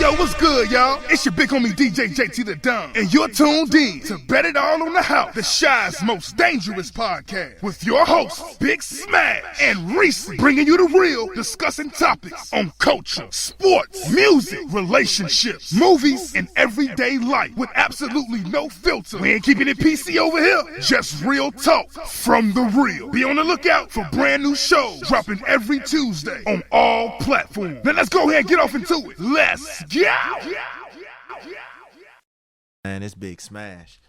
Yo, what's good, y'all? It's your big homie DJ JT the Don, and you're tuned in to Bet It All on the House, the Shy's most dangerous podcast, with your hosts, Big Smash and Reese, bringing you the real, discussing topics on culture, sports, music, relationships, movies, and everyday life with absolutely no filter. We ain't keeping it PC over here, just real talk from the real. Be on the lookout for brand new shows dropping every Tuesday on all platforms. Now let's go ahead and get off into it. Let's go! Man, it's Big Smash.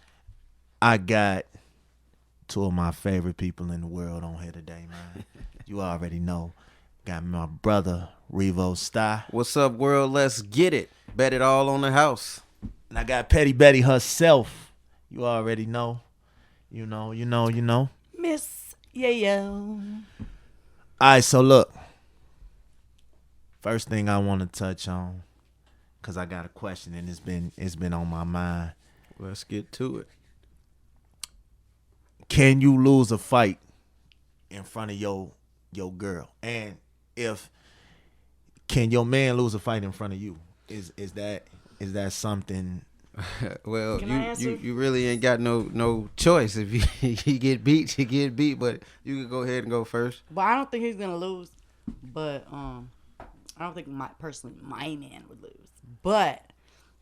I got two of my favorite people in the world on here today, man. You already know. Got my brother, Revo Sti. What's up, world? Let's get it. Bet it all on the house. And I got Petty Betty herself. You already know. You know. Mz.Yayo. All right, so look. First thing I want to touch on, because I got a question and it's been on my mind. Let's get to it. Can you lose a fight in front of your girl? And can your man lose a fight in front of you? Is that something? Well, you really ain't got no choice. If you get beat, you get beat. But you can go ahead and go first. But I don't think he's gonna lose. But I don't think my man would lose. But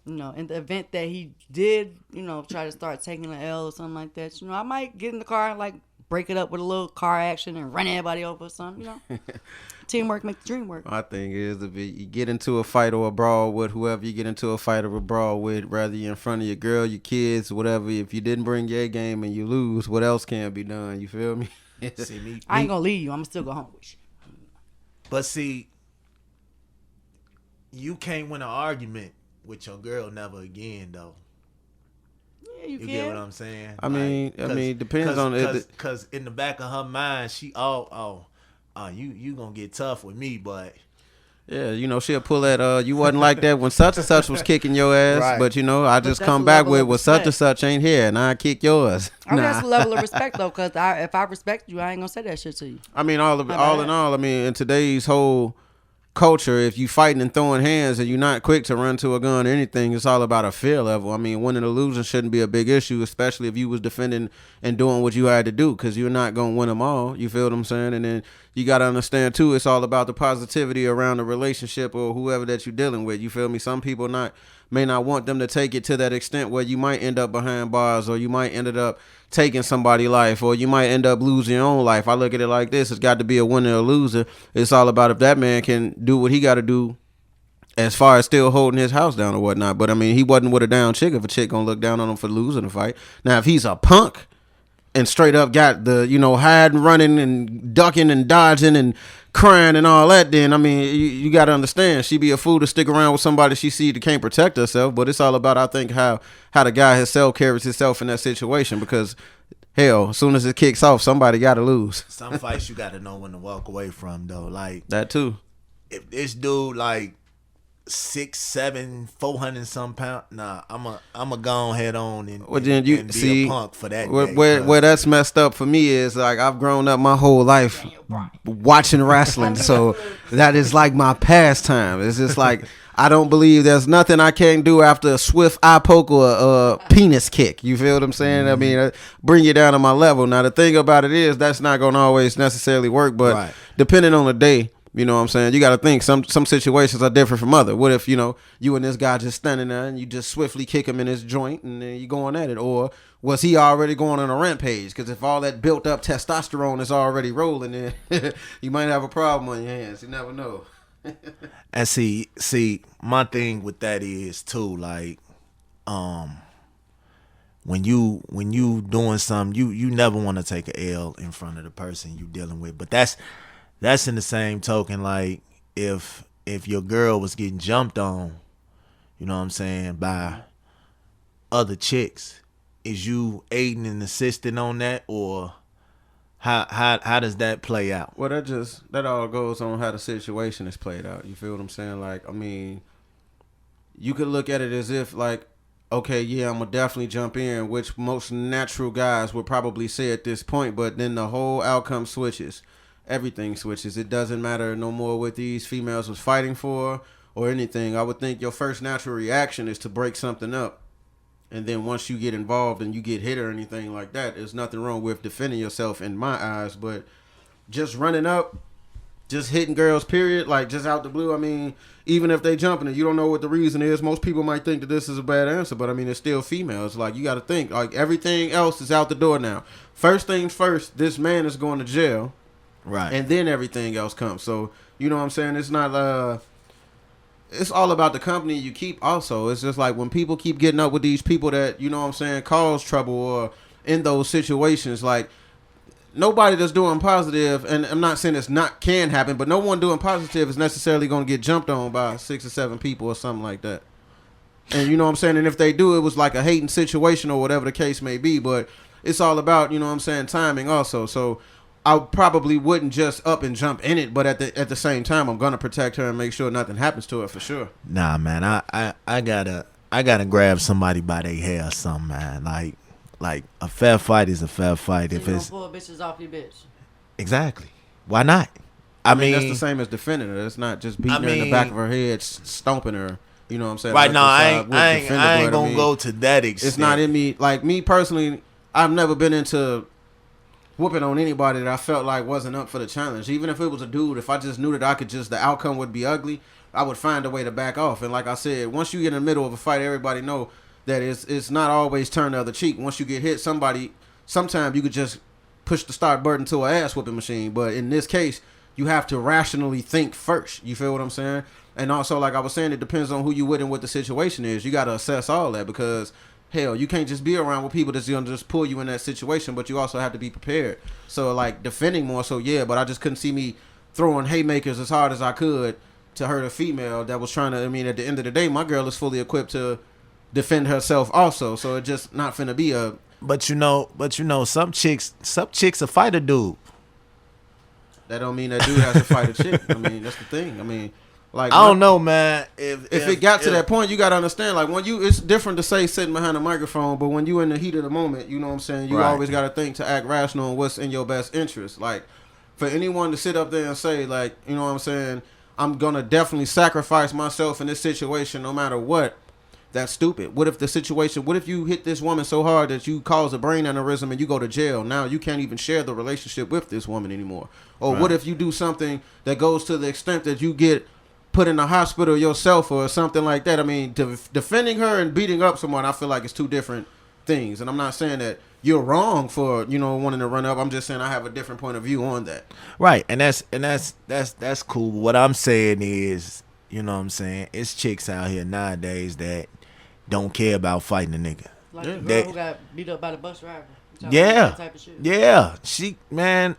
in the event that he did, try to start taking an L or something like that, I might get in the car and like break it up with a little car action and run everybody over or something. Teamwork makes the dream work. My thing is, if you get into a fight or a brawl with whoever you get into a fight or a brawl with, whether you're in front of your girl, your kids, whatever, if you didn't bring your game and you lose, what else can be done? You feel me? See, I ain't gonna leave you. I'm gonna still go home with you. But see, you can't win an argument with your girl never again, though. Yeah, you can. Get what I'm saying? I mean, depends on it. Because in the back of her mind, she you gonna get tough with me, but yeah, she'll pull that. You wasn't like that when such and such was kicking your ass, right. But I just come back with such and such ain't here, and I kick yours. I mean, that's a level of respect though, because if I respect you, I ain't gonna say that shit to you. I mean, all in all, in today's whole culture, if you fighting and throwing hands and you're not quick to run to a gun or anything, it's all about a fear level. I mean, winning or losing shouldn't be a big issue, especially if you was defending and doing what you had to do, because you're not going to win them all. You feel what I'm saying? And then you got to understand, too, it's all about the positivity around the relationship or whoever that you're dealing with. You feel me? Some people may not want them to take it to that extent where you might end up behind bars, or you might end up taking somebody's life, or you might end up losing your own life. I look at it like this. It's got to be a winner or loser. It's all about if that man can do what he got to do as far as still holding his house down or whatnot. But, I mean, he wasn't with a down chick if a chick going to look down on him for losing the fight. Now, if he's a punk and straight up got the, hiding, running, and ducking and dodging and crying and all that, then, I mean, you got to understand, she be a fool to stick around with somebody she see that can't protect herself. But it's all about, I think, how the guy himself carries himself in that situation, because, hell, as soon as it kicks off, somebody got to lose. Some fights you got to know when to walk away from, though. Like, that, too. If this dude, 6'7", 400 some pounds. Nah, I'm a go head on and be a punk for that. Where that's messed up for me is I've grown up my whole life watching wrestling, so that is like my pastime. It's just I don't believe there's nothing I can't do after a swift eye poke or a penis kick. You feel what I'm saying? I mean, bring you down to my level. Now the thing about it is that's not gonna always necessarily work, but depending on the day. You know what I'm saying? You got to think some situations are different from other. What if, you and this guy just standing there and you just swiftly kick him in his joint and then you going at it? Or was he already going on a rampage? Because if all that built up testosterone is already rolling, then you might have a problem on your hands. You never know. And see, my thing with that is too, when you doing something, you never want to take a L in front of the person you dealing with. But that's in the same token, if your girl was getting jumped on, you know what I'm saying, by other chicks, is you aiding and assisting on that, or how does that play out? Well, that all goes on how the situation is played out. You feel what I'm saying? I mean, you could look at it as if okay, yeah, I'm gonna definitely jump in, which most natural guys would probably say at this point, but then the whole outcome switches. Everything switches. It doesn't matter no more what these females was fighting for or anything, I would think your first natural reaction is to break something up. And then once you get involved and you get hit or anything like that, there's nothing wrong with defending yourself in my eyes. But just running up, just hitting girls, period, like just out the blue. I mean, even if they jumping and you don't know what the reason is, most people might think that this is a bad answer, but I mean, it's still females. Like, you got to think, like, everything else is out the door now. First things first, this man is going to jail. Right. And then everything else comes. So, you know what I'm saying? It's not, it's all about the company you keep also. It's just like when people keep getting up with these people that, you know what I'm saying, cause trouble or in those situations, like, nobody that's doing positive, and I'm not saying can happen, but no one doing positive is necessarily going to get jumped on by 6 or 7 people or something like that. And you know what I'm saying? And if they do, it was like a hating situation or whatever the case may be, but it's all about, you know what I'm saying, timing also. So I probably wouldn't just up and jump in it, but at the same time, I'm going to protect her and make sure nothing happens to her for sure. Nah, man, I gotta grab somebody by their hair or something, man. Like a fair fight is a fair fight. So if you it's gonna pull bitches off your bitch. exactly, why not? I mean, that's the same as defending her. It's not just beating her in the back of her head, stomping her. You know what I'm saying? Right like now, I ain't gonna go to that extent. It's not in me. Like me personally, I've never been into whooping on anybody that I felt like wasn't up for the challenge. Even if it was a dude, if I just knew that the outcome would be ugly, I would find a way to back off. And like I said, once you get in the middle of a fight, everybody know that it's not always turn the other cheek. Once you get hit, sometimes you could just push the start button to an ass whooping machine. But in this case, you have to rationally think first. You feel what I'm saying? And also, like I was saying, it depends on who you with and what the situation is. You got to assess all that because, hell, you can't just be around with people that's going to just pull you in that situation, but you also have to be prepared. So, like, defending more so, yeah, but I just couldn't see me throwing haymakers as hard as I could to hurt a female that was trying to, I mean, at the end of the day, my girl is fully equipped to defend herself also, so it's just not finna be a. But you know, some chicks will fight a dude. That don't mean that dude has to fight a chick. I mean, that's the thing. I mean, like, I don't know, man. If it got to that point, you gotta understand. Like, when it's different to say sitting behind a microphone, but when you in the heat of the moment, you know what I'm saying. You always gotta think to act rational and what's in your best interest. Like, for anyone to sit up there and say, like, you know what I'm saying, I'm gonna definitely sacrifice myself in this situation no matter what. That's stupid. What if you hit this woman so hard that you cause a brain aneurysm and you go to jail? Now you can't even share the relationship with this woman anymore. Or what if you do something that goes to the extent that you get put in the hospital yourself or something like that? I mean, defending her and beating up someone, I feel like it's two different things. And I'm not saying that you're wrong for, you know, wanting to run up. I'm just saying I have a different point of view on that. Right. And that's cool. What I'm saying is, you know what I'm saying, it's chicks out here nowadays that don't care about fighting a nigga. Like the girl who got beat up by the bus driver. Yeah, type of shit. yeah.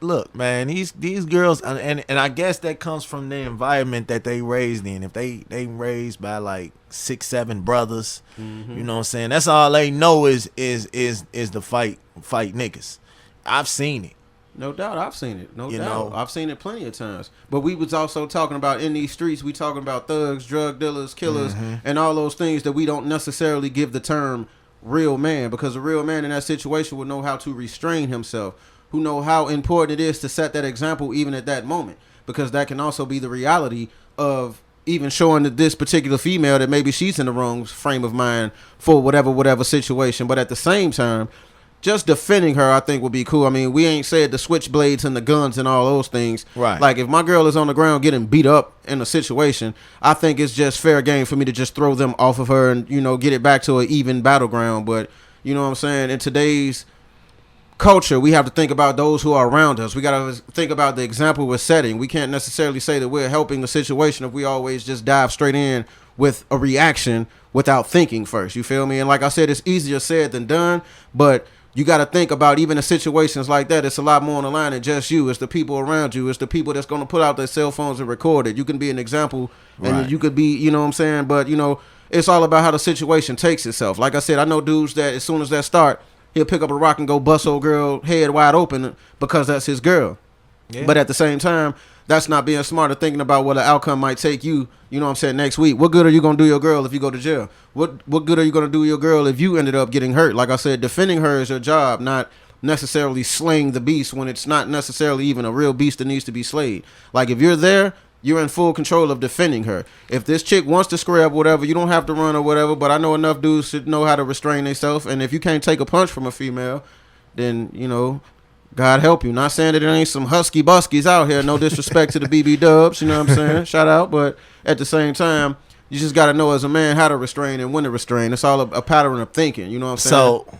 Look, man, these girls, and I guess that comes from the environment that they raised in. If they raised by like 6, 7 brothers, you know what I'm saying. That's all they know is the fight niggas. I've seen it. No doubt, I've seen it. No You doubt, know. I've seen it plenty of times. But we was also talking about in these streets. We talking about thugs, drug dealers, killers, and all those things that we don't necessarily give the term real man, because a real man in that situation would know how to restrain himself, who know how important it is to set that example even at that moment, because that can also be the reality of even showing that this particular female that maybe she's in the wrong frame of mind for whatever situation. But at the same time, just defending her, I think, would be cool. I mean, we ain't said the switchblades and the guns and all those things. Right. Like, if my girl is on the ground getting beat up in a situation, I think it's just fair game for me to just throw them off of her and, you know, get it back to an even battleground. But, you know what I'm saying, in today's culture, we have to think about those who are around us. We got to think about the example we're setting. We can't necessarily say that we're helping the situation if we always just dive straight in with a reaction without thinking first. You feel me? And like I said, it's easier said than done, but you got to think about, even in situations like that, it's a lot more on the line than just you. It's the people around you. It's the people that's going to put out their cell phones and record it. You can be an example, and you could be, you know what I'm saying? But, you know, it's all about how the situation takes itself. Like I said, I know dudes that as soon as that start, he'll pick up a rock and go bust old girl head wide open because that's his girl. Yeah. But at the same time, that's not being smart or thinking about what the outcome might take you, you know what I'm saying, next week. What good are you going to do your girl if you go to jail? What good are you going to do your girl if you ended up getting hurt? Like I said, defending her is your job, not necessarily slaying the beast when it's not necessarily even a real beast that needs to be slayed. Like, if you're there, You're in full control of defending her. If this chick wants to square up, whatever, you don't have to run or whatever. But I know enough dudes should know how to restrain themselves. And if you can't take a punch from a female, then, you know, God help you. Not saying that there ain't some husky buskies out here. No disrespect to the BB Dubs, you know what I'm saying? Shout out. But at the same time, you just got to know as a man how to restrain and when to restrain. It's all a pattern of thinking, you know what I'm saying? So,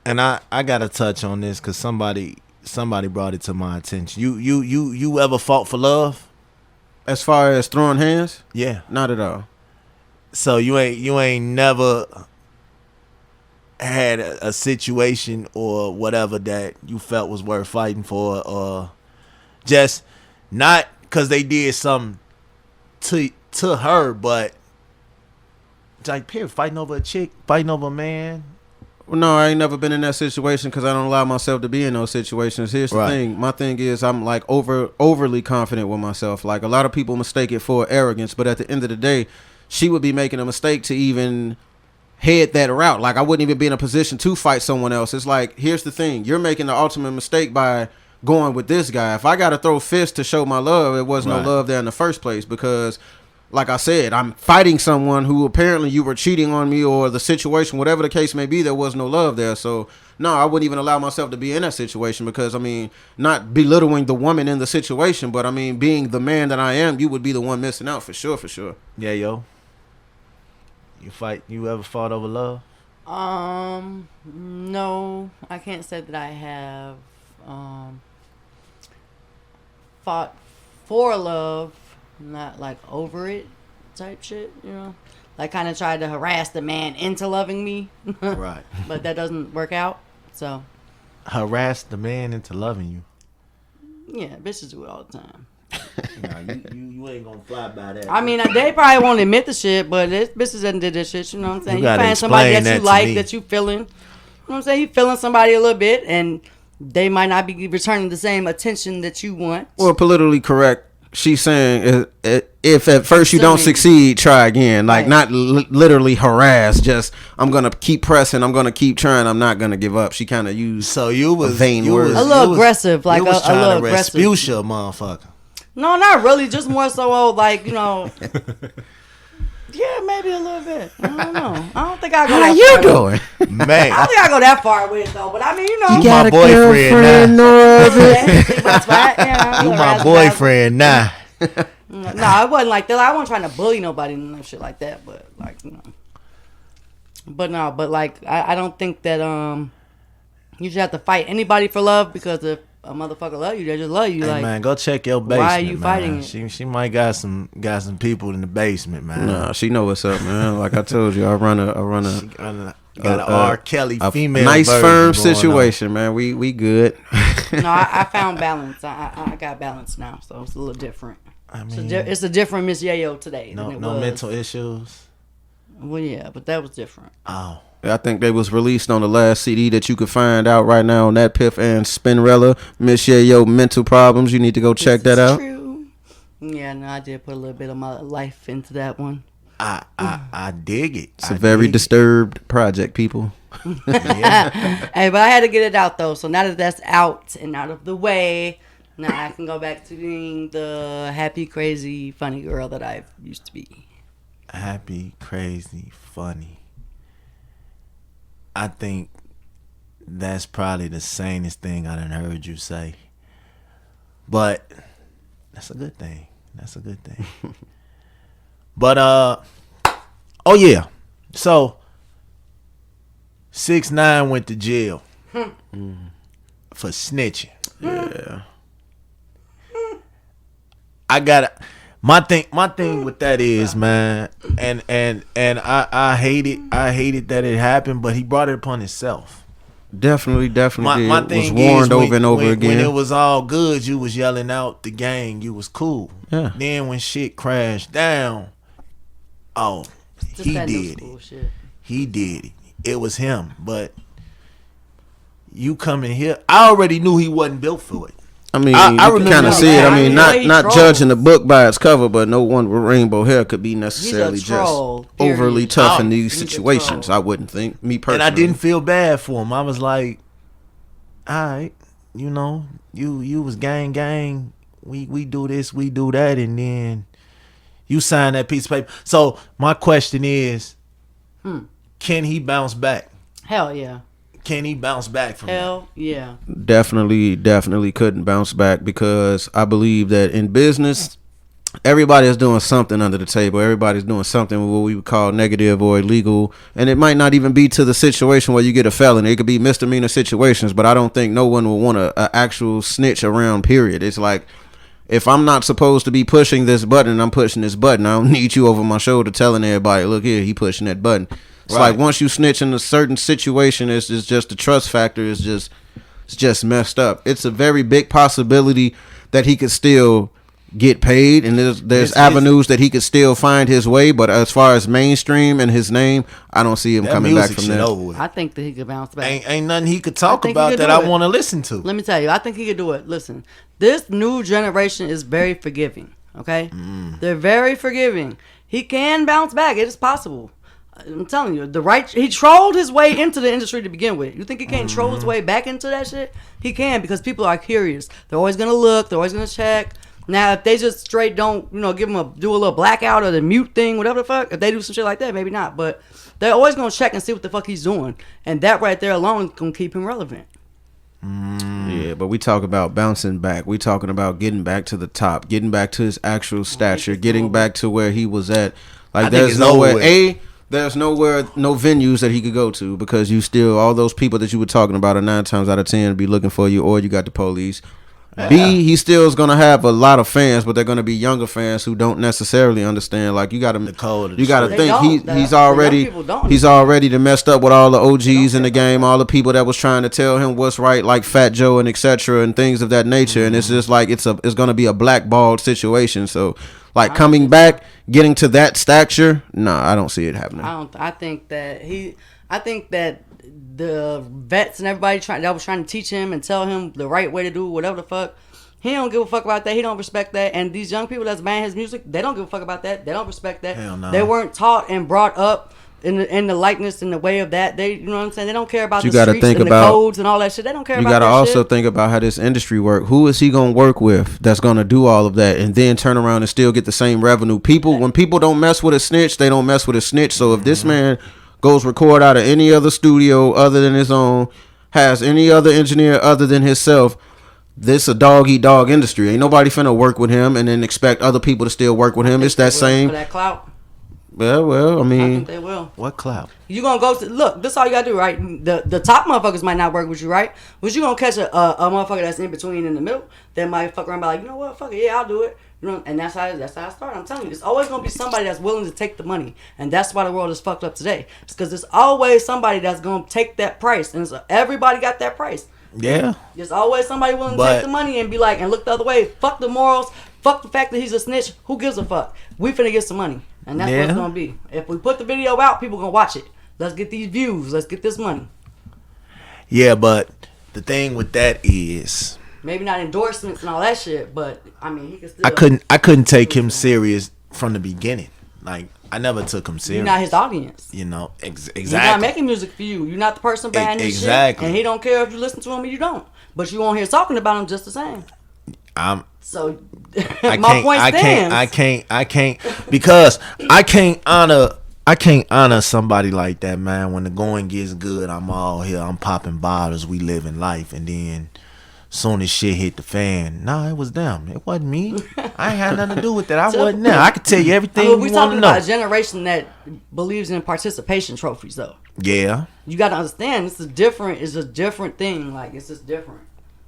and I got to touch on this because somebody brought it to my attention. You ever fought for love? As far as throwing hands? Yeah. Not at all. So you ain't never had a situation or whatever that you felt was worth fighting for, or just not because they did something to her, but like period, fighting over a chick, fighting over a man. Well, no, I ain't never been in that situation because I don't allow myself to be in those situations. Here's the thing. My thing is I'm like overly confident with myself. Like a lot of people mistake it for arrogance, but at the end of the day, she would be making a mistake to even head that route. Like I wouldn't even be in a position to fight someone else. It's like, here's the thing. You're making the ultimate mistake by going with this guy. If I got to throw fists to show my love, it was no love there in the first place because like I said, I'm fighting someone who apparently you were cheating on me or the situation, whatever the case may be, there was no love there. So, no, I wouldn't even allow myself to be in that situation because, I mean, not belittling the woman in the situation, but, I mean, being the man that I am, you would be the one missing out for sure, for sure. Yeah, yo. You ever fought over love? No, I can't say that I have fought for love. Not like over it type shit, you know, like kind of tried to harass the man into loving me. Right. But that doesn't work out. So harass the man into loving you? Yeah, bitches do it all the time. Nah, you ain't gonna fly by that. I mean, they probably won't admit the shit, but bitches done did this shit, you know what I'm saying? You gotta find somebody that you like, me. that you feeling, you know what I'm saying? You feeling somebody a little bit and they might not be returning the same attention that you want. Well, politically correct. She's saying if at first you don't succeed, try again. Like not literally harass. Just I'm gonna keep pressing. I'm gonna keep trying. I'm not gonna give up. She kind of used vain words. A little aggressive, like a little aggressive. Respucia, motherfucker. No, not really. Just more so like, you know. Yeah, maybe a little bit. I don't know. I don't think I go. How that you doing, man? I don't think I go that far with it though. But I mean, you know, you my boyfriend now. You my boyfriend now. No, it wasn't like that. I wasn't trying to bully nobody and no shit like that. But like, you know. But like, I don't think that you should have to fight anybody for love because if a motherfucker love you, they just love you. Hey, like, man, go check your basement. Why are you fighting it? She might got some people in the basement, man. Nah, she know what's up, man. Like I told you, I run a got an R. Kelly female nice firm situation, man. We good. No, I found balance. I got balance now, so it's a little different. I mean, it's a different Mz.Yayo today. No mental issues. Well, yeah, but that was different. Oh. I think they was released on the last CD that you could find out right now on that Piff and Spinrella. Mz.Yayo, Mental Problems. You need to go check that out. True. Yeah, no, I did put a little bit of my life into that one. I dig it. It's a very disturbed project, people. Hey, but I had to get it out though. So now that that's out and out of the way, now I can go back to being the happy, crazy, funny girl that I used to be. Happy, crazy, funny. I think that's probably the sanest thing I done heard you say. But that's a good thing. But oh yeah. So 6ix9ine went to jail for snitching. Yeah. I got my thing with that is, man, and I hate it that it happened, but he brought it upon himself. Definitely my thing was warned over and over again. When it was all good, you was yelling out the gang, you was cool. Yeah. Then when shit crashed down, he did it. He did it. It was him. But you coming here, I already knew he wasn't built for it. I mean, I you can kind of see it. I mean, not judging the book by its cover, but no one with rainbow hair could be necessarily just overly tough in these situations. I wouldn't think, me personally. And I didn't feel bad for him. I was like, all right, you know, you was gang, we do this, we do that, and then you sign that piece of paper. So my question is, can he bounce back? Hell yeah. Can he bounce back from Hell yeah. Definitely couldn't bounce back, because I believe that in business, everybody is doing something under the table. Everybody's doing something what we would call negative or illegal, and it might not even be to the situation where you get a felony. It could be misdemeanor situations, but I don't think no one will want a actual snitch around, period. It's like, if I'm not supposed to be pushing this button, I'm pushing this button. I don't need you over my shoulder telling everybody, look here, he pushing that button. It's like once you snitch in a certain situation, it's just the trust factor is just messed up. It's a very big possibility that he could still get paid, and there's avenues that he could still find his way. But as far as mainstream and his name, I don't see him coming back from that. I think that he could bounce back. Ain't nothing he could talk about that I want to listen to. Let me tell you, I think he could do it. Listen, this new generation is very forgiving. Okay, they're very forgiving. He can bounce back. It is possible. I'm telling you, he trolled his way into the industry to begin with. You think he can't troll his way back into that shit? He can, because people are curious. They're always gonna look. They're always gonna check. Now, if they just straight don't, give him do a little blackout or the mute thing, whatever the fuck, if they do some shit like that, maybe not. But they're always gonna check and see what the fuck he's doing, and that right there alone is gonna keep him relevant. Yeah, but we talk about bouncing back. We talking about getting back to the top, getting back to his actual stature, getting back to where he was at. Like, there's nowhere. There's nowhere, no venues that he could go to, because you still, all those people that you were talking about are 9 times out of 10 be looking for you, or you got the police. Yeah. B, he still is gonna have a lot of fans, but they're gonna be younger fans who don't necessarily understand. Like, you gotta think he's already messed up with all the OGs in the game, all the people that was trying to tell him what's right, like Fat Joe and etc. and things of that nature. And it's just like it's gonna be a blackballed situation. So, like, coming back, getting to that stature, I don't see it happening. I think that the vets and everybody that was trying to teach him and tell him the right way to do whatever the fuck, he don't give a fuck about that. He don't respect that. And these young people that's buying his music, they don't give a fuck about that. They don't respect that. Hell no. They weren't taught and brought up in the likeness and the way of that. They, you know what I'm saying? They don't care about the streets and the codes and all that shit. They don't care about that shit. You gotta also think about how this industry work. Who is he gonna work with that's gonna do all of that and then turn around and still get the same revenue? When people don't mess with a snitch, they don't mess with a snitch. So if this man goes record out of any other studio other than his own, has any other engineer other than himself, this a dog eat dog industry. Ain't nobody finna work with him and then expect other people to still work with him. It's that same. For that clout. Well, I mean, I think they will. What clout? You gonna go to look? This all you gotta do, right? The top motherfuckers might not work with you, right? But you gonna catch a motherfucker that's in between, in the middle, that might fuck around and be like, you know what, fuck it, yeah, I'll do it. You know, and that's how it started. I'm telling you, there's always gonna be somebody that's willing to take the money, and that's why the world is fucked up today. It's because there's always somebody that's gonna take that price, and so everybody got that price. Yeah. There's always somebody willing to take the money and be like, and look the other way. Fuck the morals. Fuck the fact that he's a snitch. Who gives a fuck? We finna get some money. And that's what it's gonna be. If we put the video out, people gonna watch it. Let's get these views. Let's get this money. Yeah, but the thing with that is, maybe not endorsements and all that shit, but I mean, he could still. I couldn't take him serious from the beginning. Like, I never took him serious. You're not his audience. You know, exactly. He's not making music for you. You're not the person behind this shit. And he don't care if you listen to him or you don't. But you won't hear talking about him just the same. So my point stands. I can't because I can't honor somebody like that, man. When the going gets good, I'm all here. I'm popping bottles. We living life, and then soon as shit hit the fan, it was them. It wasn't me. I ain't had nothing to do with that. I wasn't there. I could tell you everything you want to know. We're talking about a generation that believes in participation trophies, though. Yeah. You got to understand, it's a different thing. Like, it's just different.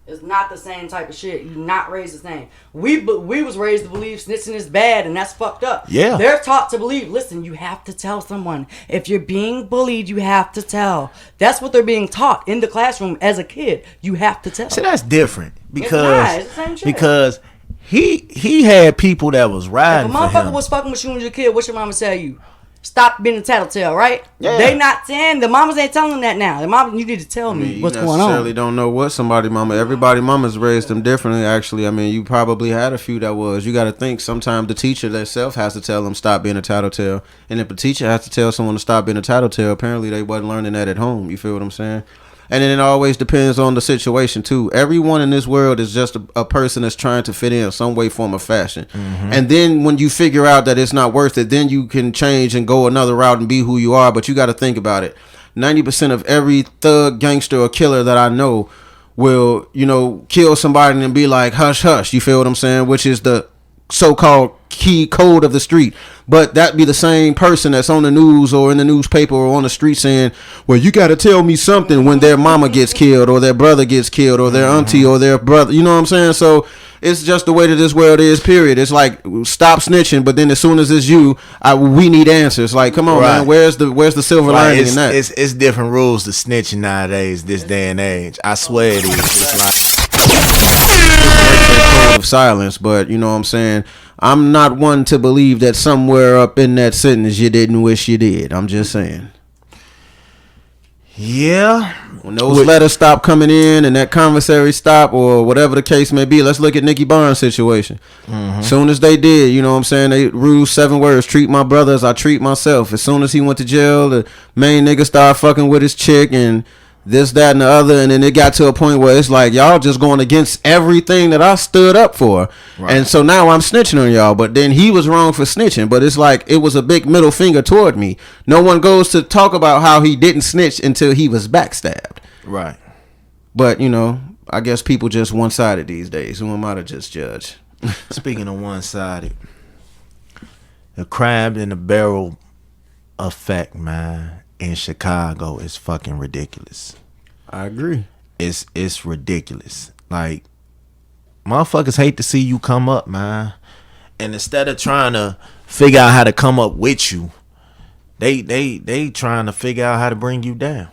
It's not the same type of shit. You're not raised the same. We was raised to believe snitching is bad, and that's fucked up. Yeah. They're taught to believe, listen, you have to tell someone. If you're being bullied, you have to tell. That's what they're being taught in the classroom as a kid. You have to tell. So that's different because it's the same shit. Because he had people that was riding for him. If a motherfucker was fucking with you when you were a kid, what's your mama tell you? Stop being a tattletale, right? Yeah. They not saying, the mamas ain't telling them that now. The mama, you need to tell me what's going on. You necessarily don't know what somebody mama. Everybody mama's raised them differently, actually. I mean, you probably had a few that was. You got to think sometimes the teacher themselves has to tell them stop being a tattletale. And if the teacher has to tell someone to stop being a tattletale, apparently they wasn't learning that at home. You feel what I'm saying? And then it always depends on the situation too. Everyone in this world is just a person that's trying to fit in some way, form, or fashion. And then when you figure out that it's not worth it, then you can change and go another route and be who you are. But you got to think about it. 90% of every thug, gangster, or killer that I know will, kill somebody and be like, hush, hush. You feel what I'm saying? Which is the so-called key code of the street. But that be the same person that's on the news or in the newspaper or on the street saying, well, you got to tell me something when their mama gets killed or their brother gets killed or their auntie or their brother. You know what I'm saying? So it's just the way that this world is, period. It's like, stop snitching, but then as soon as it's you, we need answers. Like, come on, man, where's the silver lining in that? It's different rules to snitching nowadays, this day and age. I swear it is. It's like of silence, but you know what I'm saying? I'm not one to believe that somewhere up in that sentence you didn't wish you did. I'm just saying. Yeah. When those letters stop coming in and that commissary stop or whatever the case may be, let's look at Nicky Barnes' situation. Soon as they did, you know what I'm saying, they rule 7 words, treat my brother as I treat myself. As soon as he went to jail, the main nigga started fucking with his chick and this, that, and the other, and then it got to a point where it's like, y'all just going against everything that I stood up for. Right. And so now I'm snitching on y'all, but then he was wrong for snitching, but it's like it was a big middle finger toward me. No one goes to talk about how he didn't snitch until he was backstabbed. Right. But, I guess people just one-sided these days. Who am I to just judge? Speaking of one-sided, the crab in the barrel effect, man, in Chicago is fucking ridiculous. I agree. It's ridiculous. Like, motherfuckers hate to see you come up, man. And instead of trying to figure out how to come up with you, they trying to figure out how to bring you down.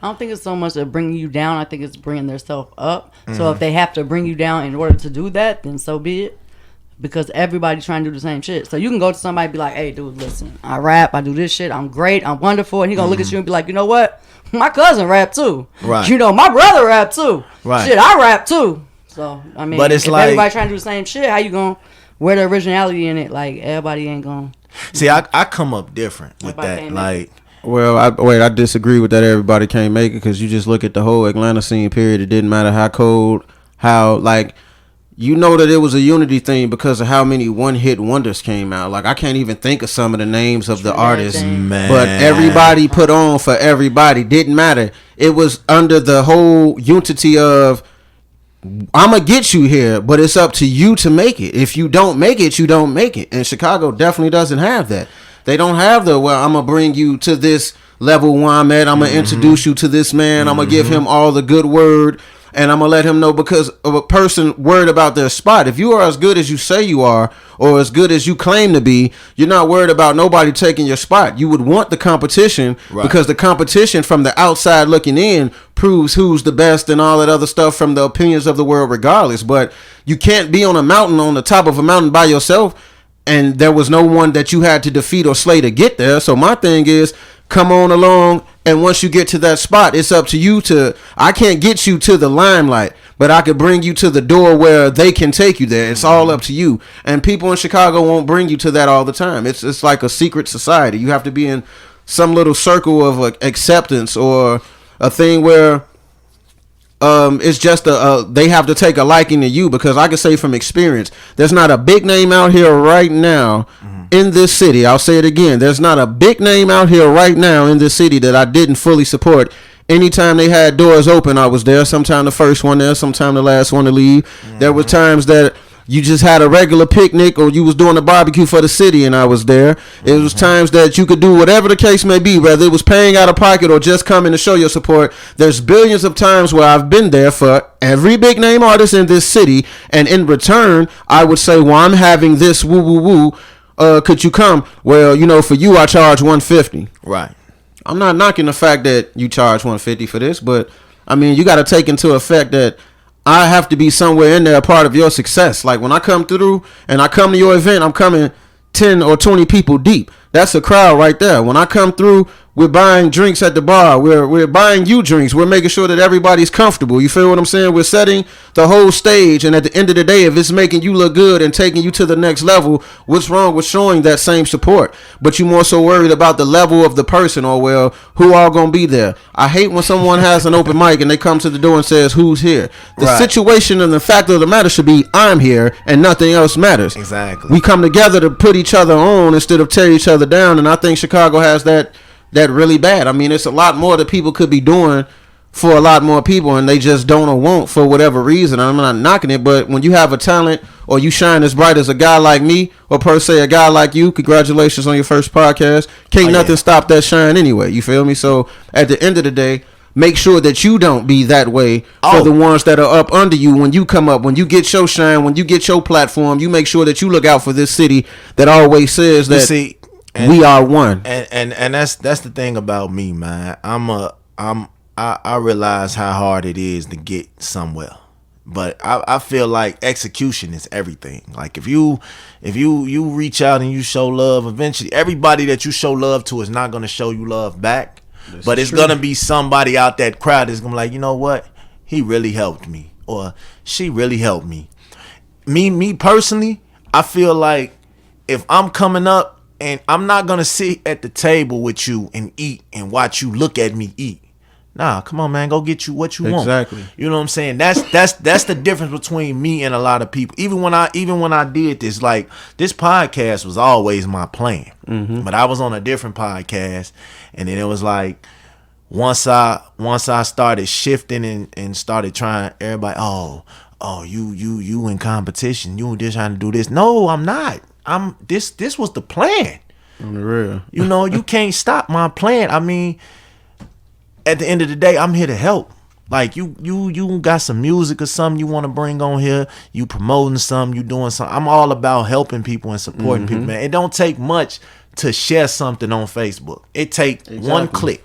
I don't think it's so much of bringing you down. I think it's bringing themselves up. So if they have to bring you down in order to do that, then so be it. Because everybody's trying to do the same shit. So you can go to somebody and be like, hey, dude, listen, I rap, I do this shit, I'm great, I'm wonderful. And he gonna look at you and be like, you know what? My cousin rap too. Right. My brother rap too. Right. Shit, I rap too. So, I mean, but it's if like, everybody trying to do the same shit, how you gonna wear the originality in it? Like, everybody ain't gonna. See, I come up different with that. Like, well, I disagree with that. Everybody can't make it because you just look at the whole Atlanta scene, period. It didn't matter how cold, how, like, you know that it was a unity thing because of how many one-hit wonders came out. Like, I can't even think of some of the names of the artists. Man. But everybody put on for everybody. Didn't matter. It was under the whole unity of, I'm going to get you here, but it's up to you to make it. If you don't make it, you don't make it. And Chicago definitely doesn't have that. They don't have the, well, I'm going to bring you to this level where I'm at. I'm going to introduce you to this man. I'm going to give him all the good word. And I'm going to let him know because of a person worried about their spot. If you are as good as you say you are or as good as you claim to be, you're not worried about nobody taking your spot. You would want the competition because the competition from the outside looking in proves who's the best and all that other stuff from the opinions of the world regardless. But you can't be on a mountain, on the top of a mountain by yourself, and there was no one that you had to defeat or slay to get there. So my thing is, come on along, and once you get to that spot, it's up to you to, I can't get you to the limelight, but I could bring you to the door where they can take you there. It's all up to you. And people in Chicago won't bring you to that all the time. It's like a secret society. You have to be in some little circle of acceptance or a thing where it's just they have to take a liking to you, because I can say from experience, there's not a big name out here right now in this city. I'll say it again. There's not a big name out here right now in this city that I didn't fully support. Anytime they had doors open, I was there. Sometime the first one there, sometime the last one to leave. There were times that you just had a regular picnic or you was doing a barbecue for the city and I was there. It was times that you could do whatever the case may be, whether it was paying out of pocket or just coming to show your support. There's billions of times where I've been there for every big name artist in this city, and in return, I would say, well, I'm having this woo woo woo. Could you come? Well, for you, I charge $150. Right. I'm not knocking the fact that you charge $150 for this, but I mean, you got to take into effect that I have to be somewhere in there a part of your success. Like when I come through and I come to your event, I'm coming 10 or 20 people deep. That's a crowd right there. When I come through, We're buying drinks at the bar. We're buying you drinks. We're making sure that everybody's comfortable. You feel what I'm saying? We're setting the whole stage. And at the end of the day, if it's making you look good and taking you to the next level, what's wrong with showing that same support? But you more so worried about the level of the person, or well, who all gonna be there. I hate when someone has an open mic and they come to the door and says, who's here? The situation and the fact of the matter should be, I'm here and nothing else matters. Exactly. We come together to put each other on instead of tear each other down. And I think Chicago has that really bad. I mean, it's a lot more that people could be doing for a lot more people, and they just don't or won't for whatever reason. I'm not knocking it, but when you have a talent or you shine as bright as a guy like me, or per se a guy like you, congratulations on your first podcast. Can't nothing stop that shine anyway. You feel me? So at the end of the day, make sure that you don't be that way for the ones that are up under you when you come up, when you get your shine, when you get your platform. You make sure that you look out for this city that always says that we are one. And that's the thing about me, man. I realize how hard it is to get somewhere, but I feel like execution is everything. Like if you reach out and you show love, eventually everybody that you show love to is not going to show you love back. But it's going to be somebody out that crowd that's going to be like, you know what? He really helped me, or she really helped me. Me personally, I feel like if I'm coming up and I'm not going to sit at the table with you and eat and watch you look at me eat. Nah, come on, man. Go get you what you want. Exactly. You know what I'm saying? That's the difference between me and a lot of people. Even when I did this, like, this podcast was always my plan. Mm-hmm. But I was on a different podcast, and then it was like once I started shifting and started trying, everybody, you in competition. You just trying to do this. No, I'm not. This was the plan. On the real. You know, you can't stop my plan. I mean, at the end of the day, I'm here to help. Like you got some music or something you want to bring on here, you promoting something, you doing something. I'm all about helping people and supporting people, man. It don't take much to share something on Facebook. It take one click.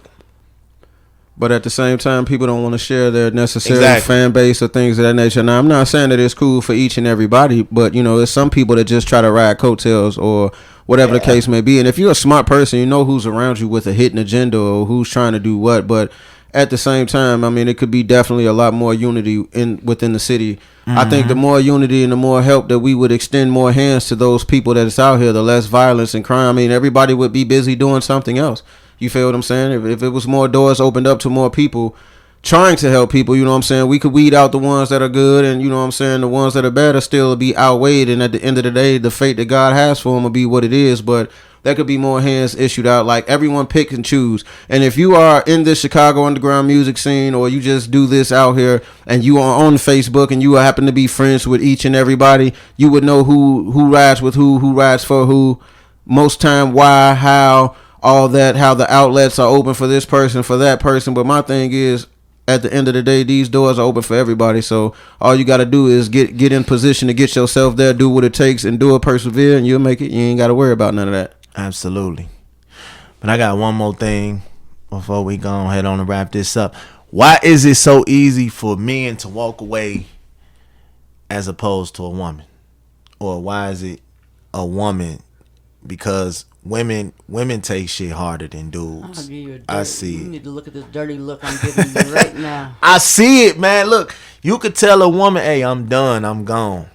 But at the same time, people don't want to share their necessary fan base or things of that nature. Now, I'm not saying that it's cool for each and everybody, but, you know, there's some people that just try to ride coattails or whatever the case may be. And if you're a smart person, you know who's around you with a hidden agenda or who's trying to do what. But at the same time, I mean, it could be definitely a lot more unity within the city. Mm-hmm. I think the more unity and the more help that we would extend more hands to those people that is out here, the less violence and crime. I mean, everybody would be busy doing something else. You feel what I'm saying? If it was more doors opened up to more people trying to help people, you know what I'm saying, we could weed out the ones that are good, and you know what I'm saying, the ones that are bad are still be outweighed, and at the end of the day, the fate that God has for them will be what it is. But there could be more hands issued out. Like, everyone pick and choose. And if you are in this Chicago underground music scene, or you just do this out here and you are on Facebook and you happen to be friends with each and everybody, you would know who rides with who rides for who, most time, why, how, all that, how the outlets are open for this person, for that person. But my thing is, at the end of the day, these doors are open for everybody. So all you got to do is get in position to get yourself there, do what it takes, and do it, persevere, and you'll make it. You ain't got to worry about none of that. Absolutely. But I got one more thing before we go ahead on and wrap this up. Why is it so easy for men to walk away as opposed to a woman? Or why is it a woman? Because women take shit harder than dudes. I see it. You need to look at this dirty look I'm giving you right now. I see it, man. Look, you could tell a woman, hey, I'm done, I'm gone.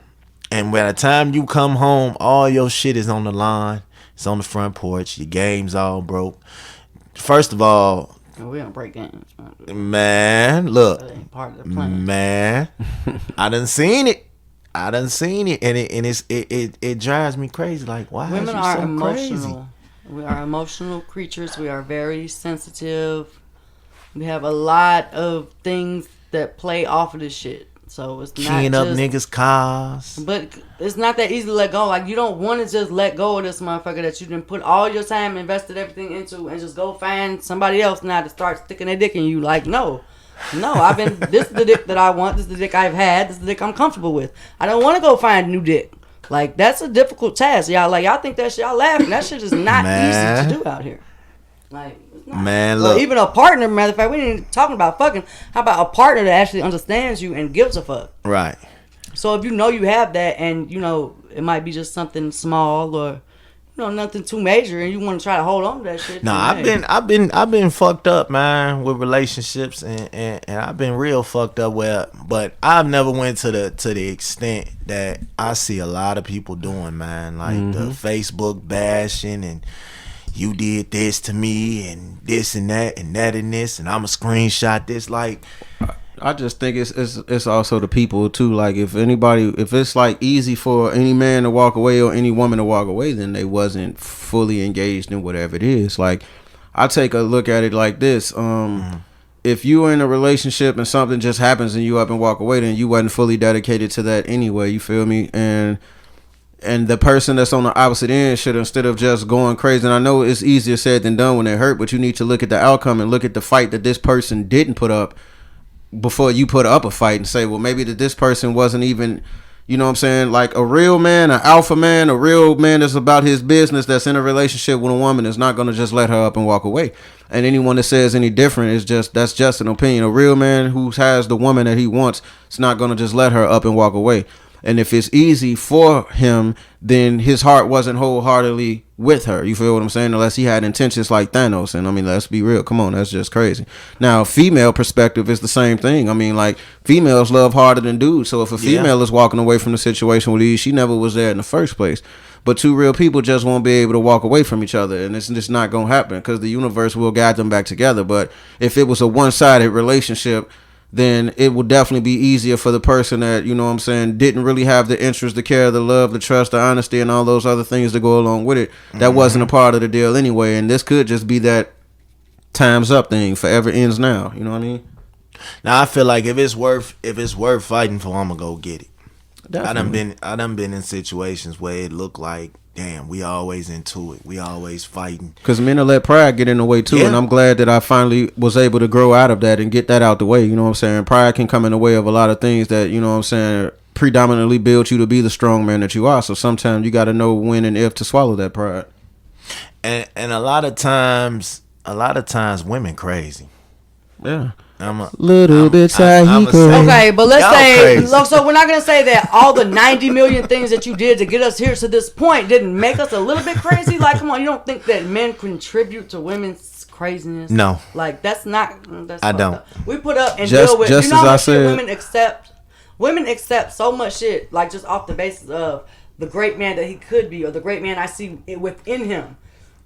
And by the time you come home, all your shit is on the line. It's on the front porch. Your game's all broke. First of all, we don't break games. Man, look. That ain't part of the plan. Man, I done seen it. And it drives me crazy. Like, why women is you are so emotional. crazy? We are emotional creatures. We are very sensitive. We have a lot of things that play off of this shit. So it's not Keying up just niggas' cars. But it's not that easy to let go. Like, you don't want to just let go of this motherfucker that you didn't put all your time, invested everything into, and just go find somebody else now to start sticking their dick in you. Like, no, this is the dick that I want. This is the dick I've had. This is the dick I'm comfortable with. I don't want to go find a new dick. Like, that's a difficult task. Y'all think that shit, y'all laughing. That shit is not easy to do out here. Like, it's not. Man, look. Even a partner, matter of fact, we ain't talking about fucking. How about a partner that actually understands you and gives a fuck? Right. So if you know you have that, and you know it might be just something small, or nothing too major, and you want to try to hold on to that shit. Nah, I've been fucked up, man, with relationships, and I've been real fucked up with, but I've never went to the extent that I see a lot of people doing, man, like the Facebook bashing and you did this to me and this and that and that and this and I'ma screenshot this. Like, I just think it's also the people too. Like if it's like easy for any man to walk away or any woman to walk away, then they wasn't fully engaged in whatever it is. Like I take a look at it like this. If you are in a relationship and something just happens and you up and walk away, then you wasn't fully dedicated to that anyway. You feel me? And the person that's on the opposite end should, instead of just going crazy, and I know it's easier said than done when it hurt, but you need to look at the outcome and look at the fight that this person didn't put up before you put up a fight and say, well, maybe that this person wasn't even, you know what I'm saying? Like a real man, an alpha man, a real man that's about his business, that's in a relationship with a woman, is not going to just let her up and walk away. And anyone that says any different that's just an opinion. A real man who has the woman that he wants is not going to just let her up and walk away. And if it's easy for him, then his heart wasn't wholeheartedly with her. You feel what I'm saying? Unless he had intentions like Thanos. And I mean, let's be real. Come on, that's just crazy. Now, female perspective is the same thing. I mean, like, females love harder than dudes. So if a female is walking away from the situation with ease, she never was there in the first place. But two real people just won't be able to walk away from each other. And it's just not going to happen because the universe will guide them back together. But if it was a one-sided relationship, then it would definitely be easier for the person that, you know what I'm saying, didn't really have the interest, the care, the love, the trust, the honesty, and all those other things that go along with it. That wasn't a part of the deal anyway. And this could just be that time's up thing. Forever ends now. You know what I mean? Now I feel like if it's worth fighting for, I'm gonna go get it. Definitely. I done been in situations where it looked like, damn, we always into it. We always fighting. Because men will let pride get in the way too. Yeah. And I'm glad that I finally was able to grow out of that and get that out the way. You know what I'm saying? Pride can come in the way of a lot of things that, you know what I'm saying, predominantly build you to be the strong man that you are. So sometimes you got to know when and if to swallow that pride. And a lot of times women crazy. Yeah. I'm a Little bit psycho. Okay, but let's Y'all say, crazy. so we're not going to say that all the 90 million things that you did to get us here to this point didn't make us a little bit crazy? Like, come on, you don't think that men contribute to women's craziness? No. Like, that's I don't. up. We put up and Just- deal with, just you know how as I much shit said- women accept so much shit, like just off the basis of the great man that he could be or the great man I see within him.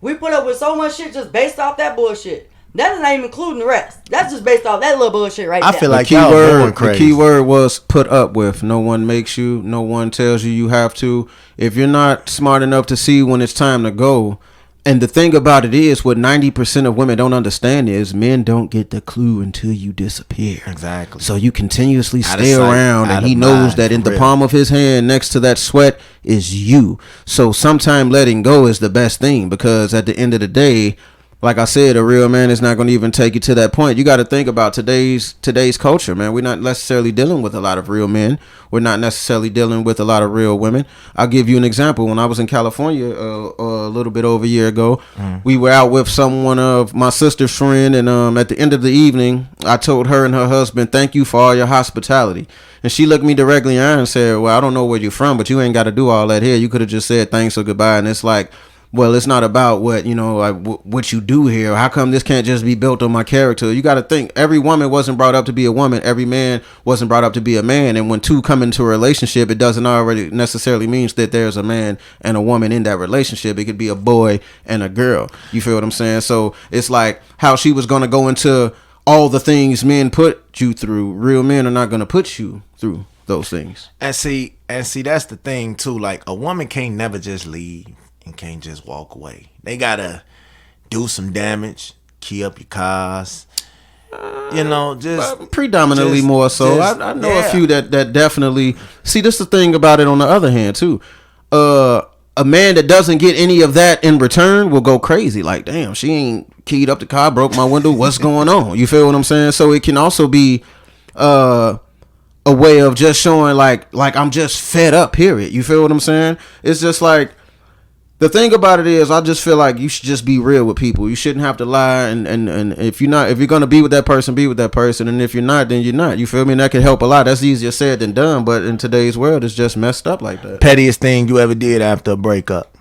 We put up with so much shit just based off that bullshit. That's not even including the rest. That's just based off that little bullshit right there. I feel like the key word was put up with. No one makes you. No one tells you have to. If you're not smart enough to see when it's time to go. And the thing about it is, what 90% of women don't understand is men don't get the clue until you disappear. Exactly. So you continuously Out of stay sight, around, out and of he knows mind, that in for the real. palm of his hand next to that sweat is you. So sometime letting go is the best thing, because at the end of the day, like I said, a real man is not going to even take you to that point. You got to think about today's culture, man. We're not necessarily dealing with a lot of real men. We're not necessarily dealing with a lot of real women. I'll give you an example. When I was in California a little bit over a year ago, we were out with someone of my sister's friend, and at the end of the evening, I told her and her husband, "Thank you for all your hospitality." And she looked me directly in the eye and said, "Well, I don't know where you're from, but you ain't got to do all that here. You could have just said thanks or goodbye." And it's like, well, it's not about what, you know, like what you do here. How come this can't just be built on my character? You got to think, every woman wasn't brought up to be a woman. Every man wasn't brought up to be a man. And when two come into a relationship, it doesn't already necessarily means that there's a man and a woman in that relationship. It could be a boy and a girl. You feel what I'm saying? So it's like how she was going to go into all the things men put you through. Real men are not going to put you through those things. And see, that's the thing too. Like, a woman can't never just leave and can't just walk away. They gotta do some damage, key up your cars, you know, just predominantly just- more so. just- I know yeah. a few that definitely see. This is the thing about it. On the other hand, too, a man that doesn't get any of that in return will go crazy. Like, damn, she ain't keyed up the car, broke my window. What's going on? You feel what I'm saying? So it can also be a way of just showing like I'm just fed up. Period. You feel what I'm saying? It's just like, the thing about it is, I just feel like you should just be real with people. You shouldn't have to lie, and if you're gonna be with that person, be with that person, and if you're not, then you're not. You feel me? And that can help a lot. That's easier said than done, but in today's world, it's just messed up like that. Pettiest thing you ever did after a breakup?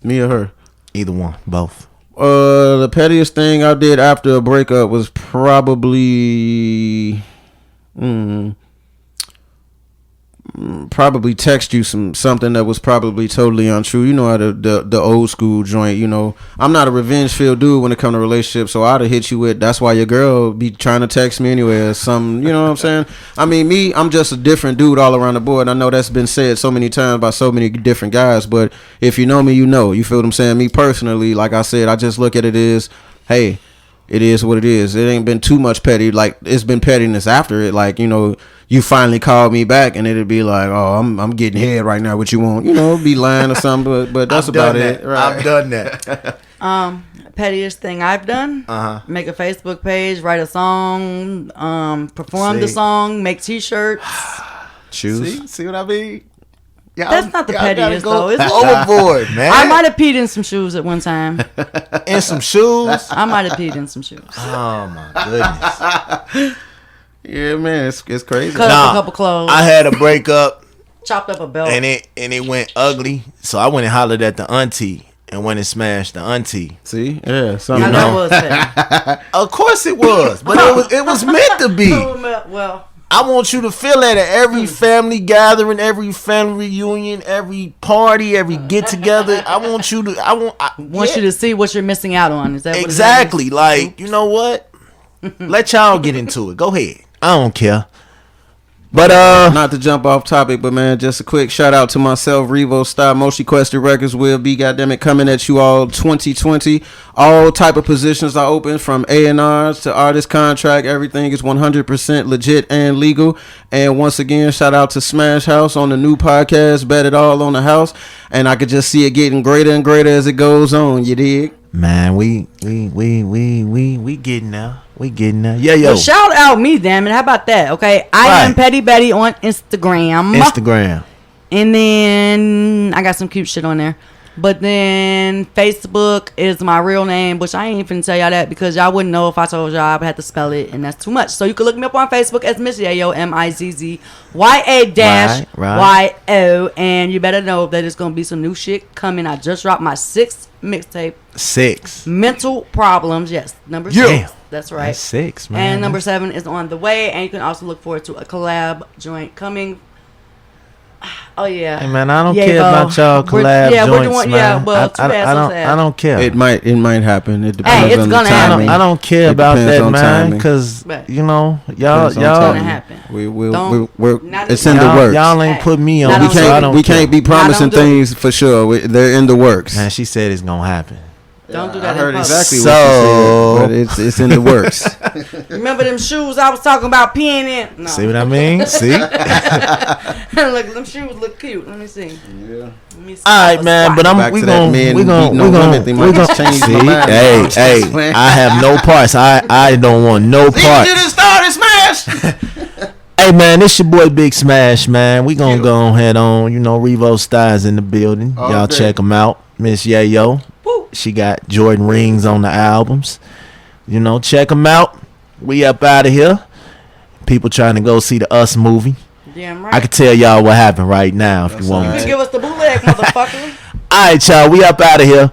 Me or her? Either one, both. The pettiest thing I did after a breakup was probably probably text you something that was probably totally untrue. You know how the old school joint, you know. I'm not a revenge filled dude when it comes to relationships, so I'd have hit you with, that's why your girl be trying to text me anyway or something, you know what I'm saying? I mean, I'm just a different dude all around the board. I know that's been said so many times by so many different guys, but if you know me, you know. You feel what I'm saying? Me personally, like I said, I just look at it as, hey, it is what it is. It ain't been too much petty. Like, it's been pettiness after it. Like, you know, you finally called me back and it'd be like, oh, I'm getting head right now. What you want? You know, be lying or something. But that's about it. Right. I've done that. Pettiest thing I've done: make a Facebook page, write a song, perform the song, make T-shirts. Shoes. See what I mean? That's not the pettiest though. Is it? Overboard, man. I might have peed in some shoes at one time. In some shoes. I might have peed in some shoes. Oh my goodness. Yeah, man, it's crazy. Cut up a couple clothes. I had a breakup chopped up a belt. and it went ugly. So I went and hollered at the auntie and went and smashed the auntie. See, yeah, something. Now that was petty. Of course it was, but it was meant to be. Well, I want you to feel that at every family gathering, every family reunion, every party, every get together. I want you to. I want you to see what you're missing out on. Is that what exactly? Like, you know what? Let y'all get into it. Go ahead. I don't care. But not to jump off topic, but man, just a quick shout out to myself, Revo Sti, Most Requested Records will be, goddamn it, coming at you all 2020. All type of positions are open, from A&Rs to artist contract. Everything is 100% legit and legal. And once again, shout out to Smash House on the new podcast, Bet It All on the House. And I could just see it getting greater and greater as it goes on. You dig? man, we getting there. We getting there. Yeah, yo. Well, shout out me, damn it. How about that? Okay, I am Petty Betty on Instagram. And then I got some cute shit on there. But then Facebook is my real name, which I ain't even tell y'all that because y'all wouldn't know if I told y'all. I would have to spell it, and that's too much. So you can look me up on Facebook as Mz.Yayo, Mzz.Yayo, and you better know that it's gonna be some new shit coming. I just dropped my 6th mixtape. 6. Mental Problems, yes, number 6. Damn. That's right. That's 6, man. And number 7 is on the way, and you can also look forward to a collab joint coming. Oh yeah. Hey man, I don't care about y'all collab joints, we're doing, man. Yeah, well, I don't care. It might happen. It depends it's on gonna the timing. I don't care about that, man, timing. because you know it's gonna happen. It's in the works. Y'all ain't put me on. We can't be promising things for sure. They're in the works. Man, she said it's gonna happen. Don't do that. I heard in exactly so, what you said, but it's in the works. Remember them shoes I was talking about peeing in? No. See what I mean? See? Look, them shoes look cute. Let me see. Yeah. All right, man, but we gonna see. Hey, I have no parts. I don't want no parts. You didn't start and smash. Hey man, this your boy Big Smash, man. We gonna go ahead on. You know, Revo Sti is in the building. Y'all check him out. Mz.Yayo. She got Jordan rings on the albums. You know, check them out. We up out of here. People trying to go see the Us movie. Damn right. I can tell y'all what happened right now if you want You me can to. give us the bootleg, motherfucker. All right, y'all. We up out of here.